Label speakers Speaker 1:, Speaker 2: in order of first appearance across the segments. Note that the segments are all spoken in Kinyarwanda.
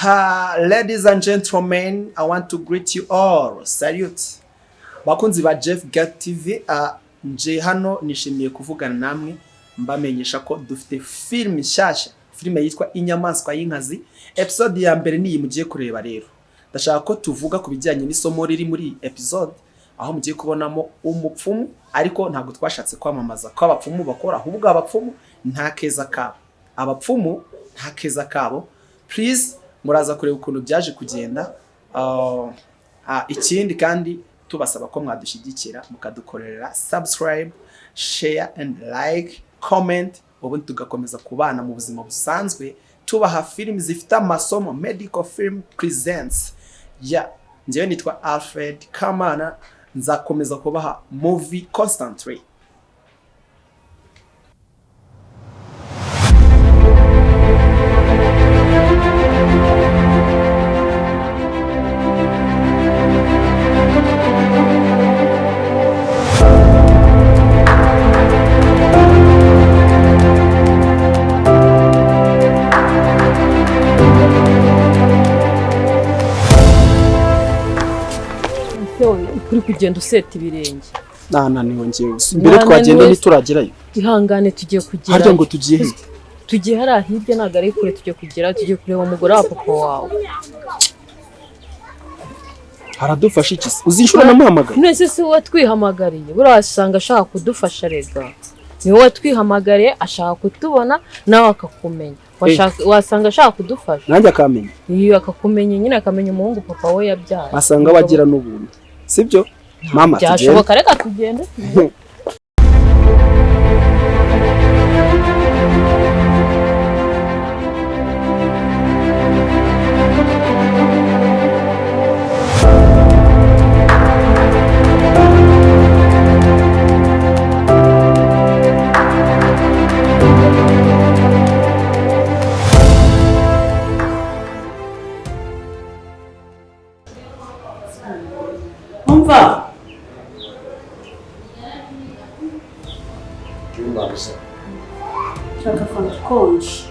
Speaker 1: Ladies and gentlemen, I want to greet you all. Salute. Bakunzi ba Jeff Get TV, nje hano nishimiye kuvugana namwe mbamenyesha ko dufite film nshyashya, film yitwa Inyamaswa Y'Inkazi. Episode ya mbere niyi mugiye kureba rero. Ndashaka ko tuvuga ku bijyanye n'isomo riri muri episode aho mugiye kubonamo umupfumu, ariko ntabwo twashatse kwamamaza ko abapfumu bakora, ahubwo abapfumu nta keza kabo. Abapfumu nta keza kabo. Please muraza kureba ukuntu byaje kugenda. Ikindi kandi tubasaba ko mwadushyigikira mukadukorera subscribe, share and like, comment, ubundi tugakomeza kubana mu buzima busanzwe tubaha film zifite amasomo. Medical Film Presents. Njyewe nitwa Alfred Kamana, nzakomeza kubaha movie constantly.
Speaker 2: Kuri kugenda useta ibirenge.
Speaker 1: Niwe ngiye. Mbere twagenda nituragerayo.
Speaker 2: Ihangane tugiye kugera.
Speaker 1: Harya ngo tugiye he?
Speaker 2: Tugiye hari ahirya nagare kure tugiye kugera, tugiye kureba umugore wa papa wawe.
Speaker 1: Haradufasha iki? Uzishura namuhamagara.
Speaker 2: Nese se watwihamagariye. Burasanga ashaka kudufasha rega. Niwe watwihamagariye ashaka kutubona nawe akakumenya. Wasanga ashaka kudufasha.
Speaker 1: Nanjye akamenya.
Speaker 2: Iyo akakumenya nyine akamenya umuhungu papa we yabyara.
Speaker 1: Asanga wagira n'ubuntu. Sibyo? Mama tugende.
Speaker 2: Byashoboka reka tugende.
Speaker 3: Umva. Chaka fanta konje.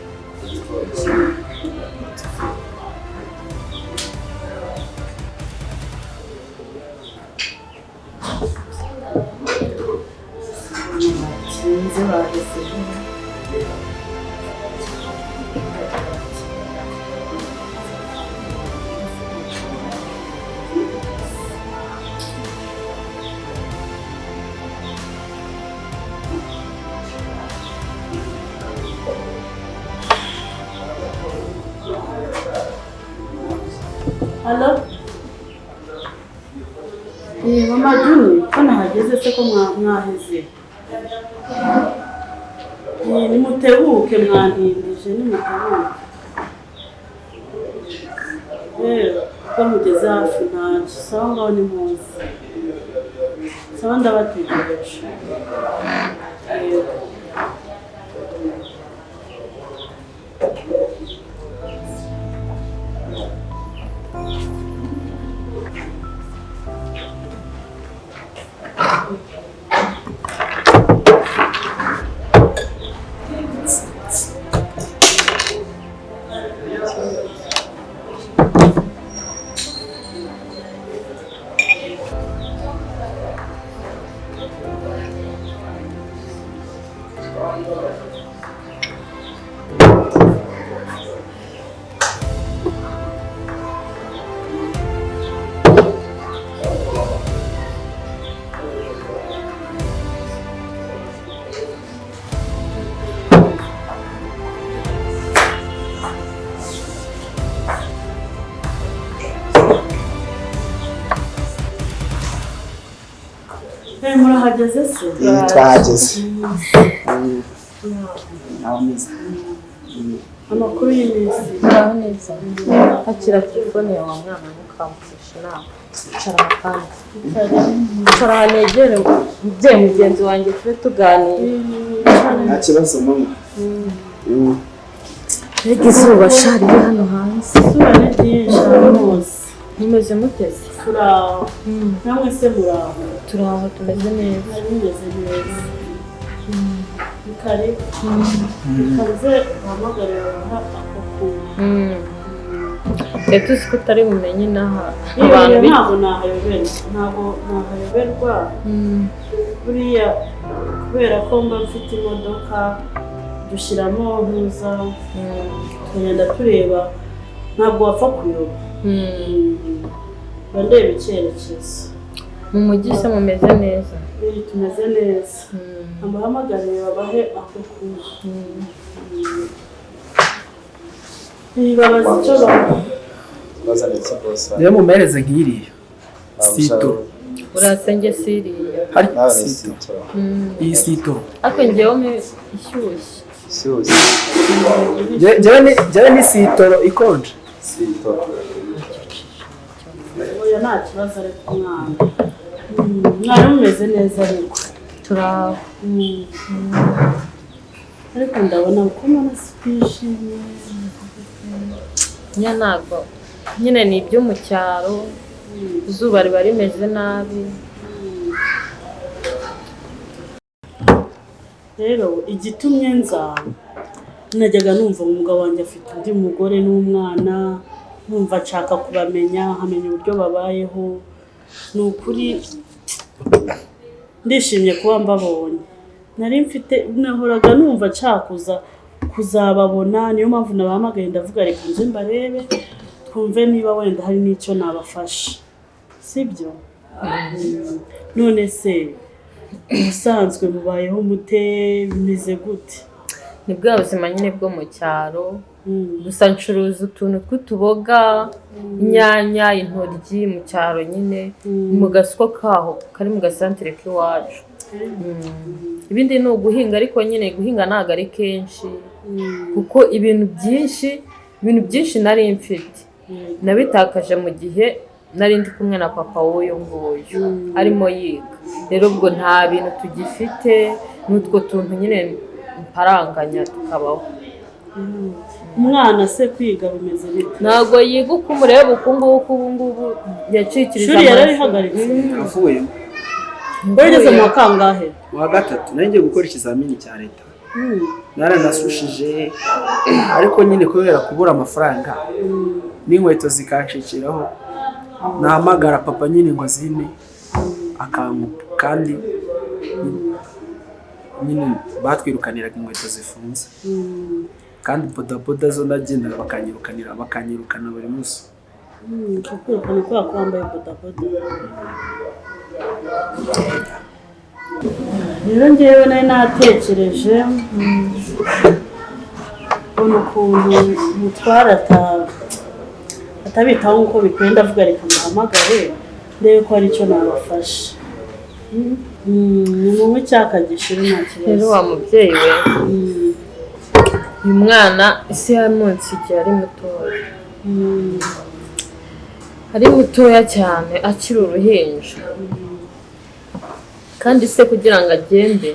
Speaker 3: Hello? Mama Juni, kana hageze se ko mwaheze? Nimutebuke mwantindije, nimutebuke. Ko mugeze hafi ntaje, sawa ngaho ni muzi. Sawa ndabategereje. Murahageze se?
Speaker 1: Twahageze.
Speaker 3: Amakuru y'iminsi.
Speaker 2: Neza. Akira telefone ya mwana mukamufisha nawe. Cara kandi. Cara negere mugenzi wanjye twe tuganira.
Speaker 1: Nta kibazo mama.
Speaker 2: Rega izuba shari hano hanze.
Speaker 3: Izuba ni ryinshi hose.
Speaker 2: Mumeze muteze?
Speaker 3: Turaho. Namwe se muraho?
Speaker 2: Turaho tumeze neza.
Speaker 3: Tumeze neza. Kare. Kaze guhamagarira aha ako
Speaker 2: tuzi ko utari bumenye n'aha
Speaker 3: abantu ntabwo nahayoberwa buriya kubera ko mba mfite imodoka dushyiramo ntuza tugenda tureba ntabwo wapfa kuyoba ndeba icyerekezo
Speaker 2: mu mujyi se mumeze neza
Speaker 3: tumeze neza abahamagariye babahe ako kunywa babaza icyo
Speaker 1: niyo mumereze nk'iriya sito
Speaker 2: urasenge siriya
Speaker 1: hari sito iyi sito
Speaker 2: ariko njyewe ishyushye
Speaker 1: njyewe ni sitoro ikonje
Speaker 3: oya nta kibazo ariko mwari mumeze neza ariko
Speaker 2: turaho
Speaker 3: ariko ndabona ko mbona twishimye
Speaker 2: ntabwo nyine ni ibyo mu cyaro izuba riba rimeze nabi
Speaker 3: rero igitumye nza najyaga numva umugabo wanjye afite undi mugore n'umwana numva nshaka kubamenya nkamenya uburyo babayeho ni ukuri ndishimye kuba mbabonye nari mfite nahoraga numva nshaka kuzababona niyo mpamvu nabahamagaye ndavuga reka nje mbarebe twumve niba wenda hari n'icyo nabafasha sibyo none se ubusanzwe mubayeho mute bimeze gute
Speaker 2: ni bwa buzima nyine bwo mu cyaro gusa ncuruza utuntu tw'utuboga inyanya intoryi mu cyaro nyine mu gasoko kaho kari mu gasantere k'iwacu ibindi ni uguhinga ariko nyine guhinga ntabwo ari kenshi kuko ibintu byinshi nari mfite nabitakaje mu gihe nari ndi kumwe na papa w'uyu nguyu arimo yiga rero ubwo nta bintu tugifite n'utwo tuntu nyine mparanganya tukabaho
Speaker 3: umwana se kwiga bimeze bite
Speaker 2: ntabwo yiga uko umureba ubu ngubu yacikirije
Speaker 3: ishuri yararihagaritse
Speaker 1: avuye
Speaker 3: wageze mu wa kangahe
Speaker 1: mu wa gatatu nari ngiye gukora ikizamini cya leta naranasushije ariko nyine kubera kubura amafaranga n'inkweto zikancikiraho nahamagara papa nyine ngo azime akanguka kandi nyine batwirukaniraga inkweto zifunze kandi bodaboda zo nagendaga bakanyirukana buri munsi
Speaker 3: bakwirukana kubera ko wambaye bodaboda rero ngewe nari natekereje ubona ukuntu umutwara atabitaho nk'uko bikwiye ndavuga reka muhamagare ndebe ko hari icyo nabafasha ni munywe icyaka gishira nta kibazo
Speaker 2: rero wa mubyeyi we uyu mwana isi yamunsi igihe ari mutoya cyane akiri uruhinja kandi se kugira ngo agende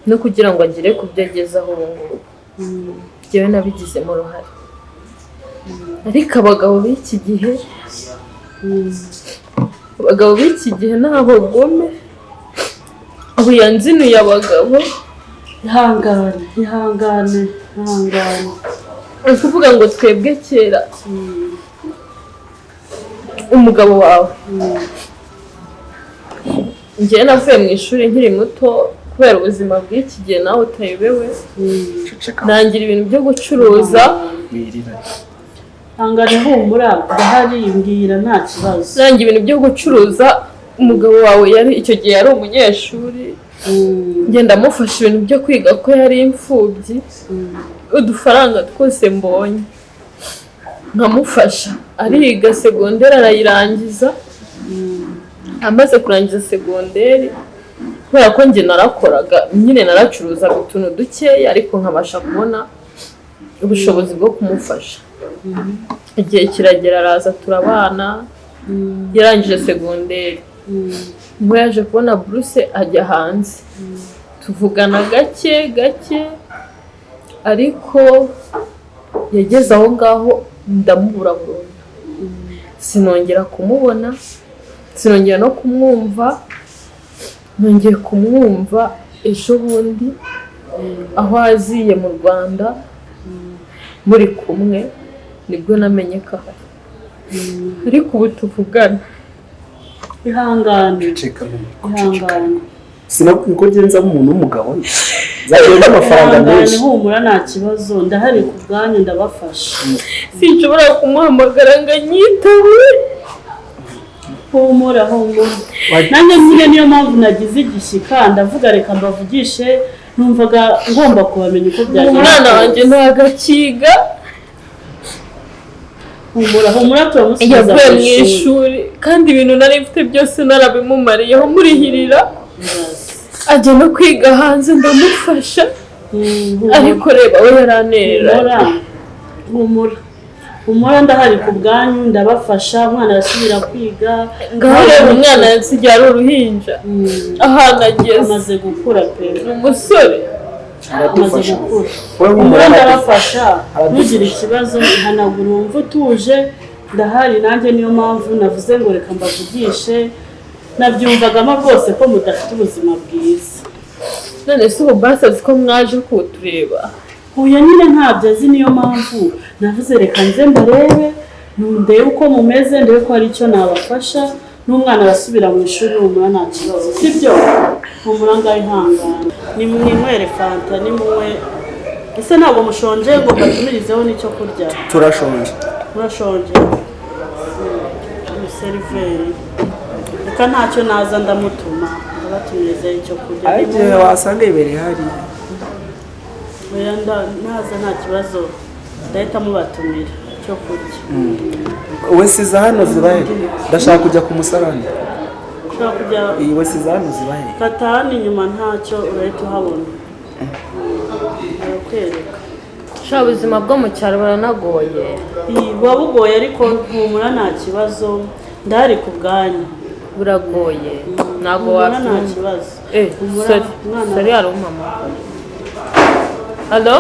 Speaker 2: no kugira ngo agere ku byo agezeho ubu ngubu njyewe nabigizemo uruhare ariko abagabo b'iki gihe ni abagome ubu yanzinuye abagabo
Speaker 3: ihangane
Speaker 2: ni ukuvuga ngo twebwe kera umugabo wawe njyewe navuye mu ishuri nkiri muto kubera ubuzima bw'iki gihe nawe utayobewe nangira ibintu byo gucuruza
Speaker 3: hangane humura ndahari mbwira nta kibazo
Speaker 2: nangira ibintu byo gucuruza umugabo wawe icyo gihe yari umunyeshuri ngenda amufasha ibintu byo kwiga ko yari imfubyi udufaranga twose mbonye nkamufasha ariga segonderi arayirangiza amaze kurangiza segonderi kubera ko njye narakoraga nyine naracuruzaga utuntu dukeya ariko nkabasha kubona ubushobozi bwo kumufasha igihe kiragera araza turabana yarangije segonderi niho yaje kubona buruse ajya hanze tuvugana gake ariko yageze aho ngaho ndamubura burundu sinongera kumubona sinongera no kumwumva nongeye kumwumva ejo bundi aho aziye mu Rwanda muri kumwe nibwo namenye ko ahari ariko ubu tuvugana
Speaker 3: ihangane
Speaker 1: sinabwiye ko genza umuntu w'umugabo zagenda amafaranga menshi
Speaker 3: humura nta kibazo ndahari ku bwanyu ndabafasha
Speaker 2: sinshobora kumuhamagara ngo anyitabe
Speaker 3: humura nanjye nyine niyo mpamvu nagize igishyika ndavuga reka mbavugishe numvaga ngomba kubamenya uko byagenze
Speaker 2: umwana wanjye ntagakiga
Speaker 3: humura turamusubiza
Speaker 2: yavuye mu ishuri kandi ibintu nari mfite byose narabimumariyeho murihirira ajya no kwiga hanze ndamufasha ariko reba we yaranerera
Speaker 3: humura ndahari ku bwanyu ndabafasha umwana arasubira kwiga
Speaker 2: ngaho reba umwana yasigaye ari uruhinja ahantu ageze
Speaker 3: amaze gukura pe
Speaker 2: umusore
Speaker 3: amaze gukura humura ndabafasha ntugire ikibazo ihanagura wumva utuje ndahari nanjye niyo mpamvu navuze ngo reka mbavugishe nabyumvagamo rwose ko mudafite ubuzima bwiza
Speaker 2: none se ubu basazi ko mwaje kutureba
Speaker 3: huye nyine ntabyo azi niyo mpamvu navuze reka nze mbarebe ndebe uko mumeze ndebe ko hari icyo nabafasha n'umwana arasubira mu ishuri humura nta kibazo sibyo humura ngaho ihangane nimwinywere fanta nimwe ese ntabwo mushonje ngo mbatumirizeho n'icyo kurya
Speaker 1: turashonje
Speaker 3: murashonje umuseriveri reka ntacyo naza ndamutuma ndabatumirizeho icyo kurya
Speaker 1: ariko wasanga ibereye hari
Speaker 3: naza nta kibazo ndahita mubatumira icyo kurya
Speaker 1: we siza hano zibahe ndashaka kujya ku musarani iyi we siza hano zibahe
Speaker 3: kata hano inyuma ntacyo urahita uhabona barakwereka
Speaker 2: sha ubuzima bwo mu cyaro buranagoye
Speaker 3: buba bugoye ariko humura nta kibazo ndahari ku bwanyu
Speaker 2: buragoye ntabwo
Speaker 3: humura nta kibazo
Speaker 2: sori hari umpamagara Allô?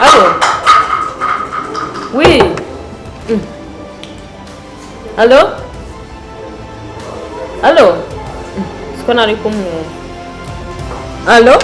Speaker 2: Allô? Oui. Allô? Allô? Siko nari kumwumva. Allô?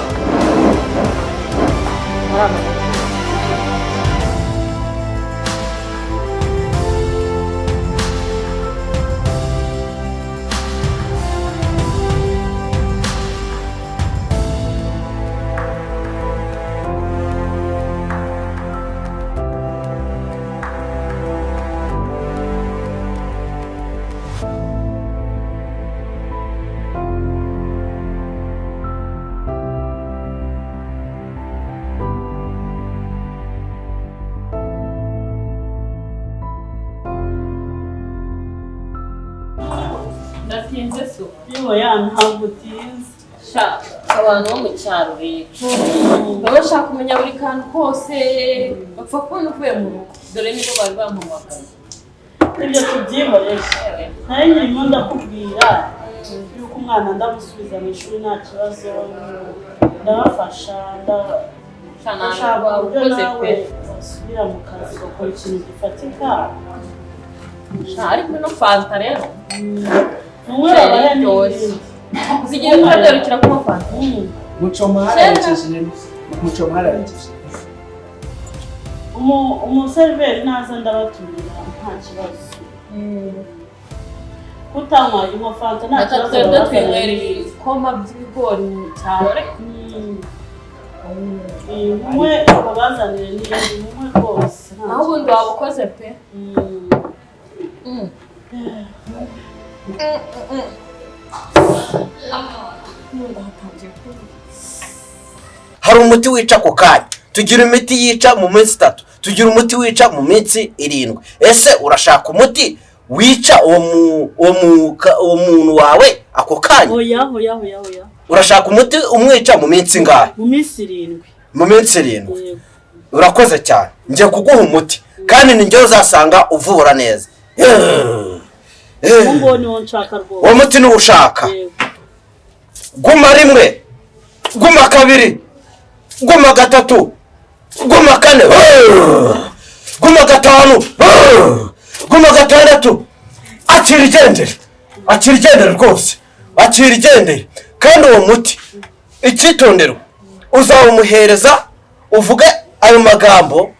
Speaker 2: Ndatinze so.
Speaker 3: Ntabwo utinze.
Speaker 2: Sha abantu bo mu cyaro rero. Baba bashaka kumenya buri kantu kose bapfa kubona uvuye mu rugo. Dore nibo bari bampamagaye.
Speaker 3: Ibyo tubyihoreze. Nawe nyirimo ndakubwira yuko umwana ndamusubiza mu ishuri nta kibazo ndabafasha ndashaka uburyo nawe wasubira mu kazi ugakora ikintu gifatika.
Speaker 2: Ariko ino fanta rero
Speaker 3: umwe abaye n'ibindi
Speaker 2: zigiye kuhagarukira ku mafanta
Speaker 1: muco mwarangije
Speaker 3: umuseriveri naza ndabatumira nta kibazo kutanywa ino fanta nta kibazo
Speaker 2: twebwe twinywera ibikoma by'ibigori mu cyaro
Speaker 3: umwe abo bazanire n'ibindi umwe rwose
Speaker 2: naho ubundi waba ukoze pe
Speaker 4: hari umuti wica ako kanya tugira imiti yica mu minsi 3 tugira umuti wica mu minsi 7 ese urashaka umuti wica uwo muntu wawe ako kanya
Speaker 3: oya
Speaker 4: urashaka umuti umwica mu minsi ngahe
Speaker 3: mu minsi 7
Speaker 4: mu minsi 7 urakoze cyane ngiye kuguha umuti kandi ninjye uzasanga uvura neza uwo muti ni ushaka guma rimwe guma kabiri guma gatatu guma kane guma gatanu guma gatandatu akira igendere rwose akira igendere kandi uwo muti icyitondero uzawumuhereza uvuge ayo magambo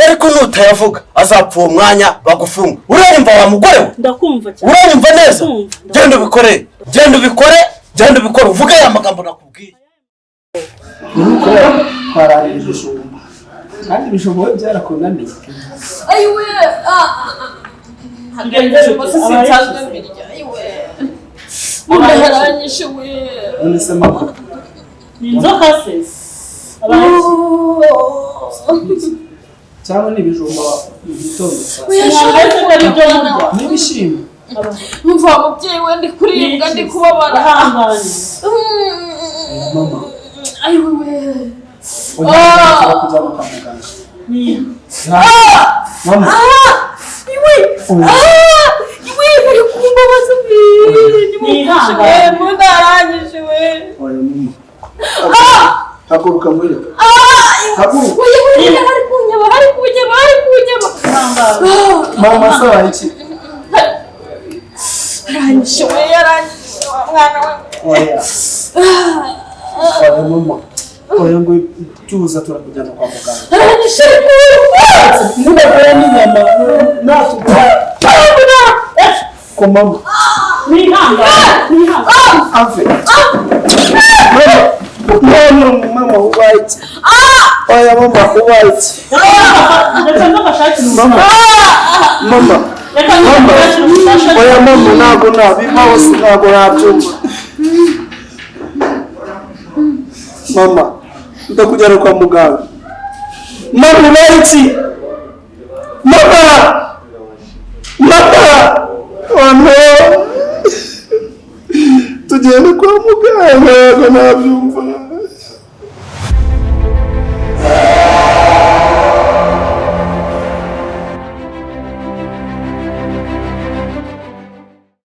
Speaker 4: ariko nutayavuga azapfa uwo mwanya bagufunga. Uranyumva wa mugore we?
Speaker 3: Ndakumva cyane.
Speaker 4: Uranyumva neza? Genda ubikore, genda ubikore uvuga ya magambo nakubwiye.
Speaker 1: nuko twararije ishumba kandi ibijumba byarakunaniye.
Speaker 2: ayiwe hagendeje bose sinzazwe mbirya ayiwe ndaharanyishe we
Speaker 1: none se mama
Speaker 3: ni inzoka se
Speaker 1: cyangwa n'ibijumba mu gitondo n'ibishimbo
Speaker 2: mva mubyeyi we ndi kuribwa ndi kubabara
Speaker 1: mama
Speaker 2: ayiwe we
Speaker 1: kujya kwa muganga mama
Speaker 2: iwe bari kumbabaza we mundarangije we
Speaker 1: oya mama haguruka muri haguruka
Speaker 2: hari kunyaba
Speaker 1: mama sawa iki
Speaker 2: arangije we yarangije mwana we
Speaker 1: oya mama oya ngo tuza turakujyana kwa muganga
Speaker 2: arangije
Speaker 1: mudakora n'inyama natugura ko mama ave mama ubaye oya mama ubaye mama oya mama ntabwo nabibaho ntabwo nabyumva mama ndakujyana kwa muganga mama ubaye iki mama tugende kwa muganga ntabwo nabyumva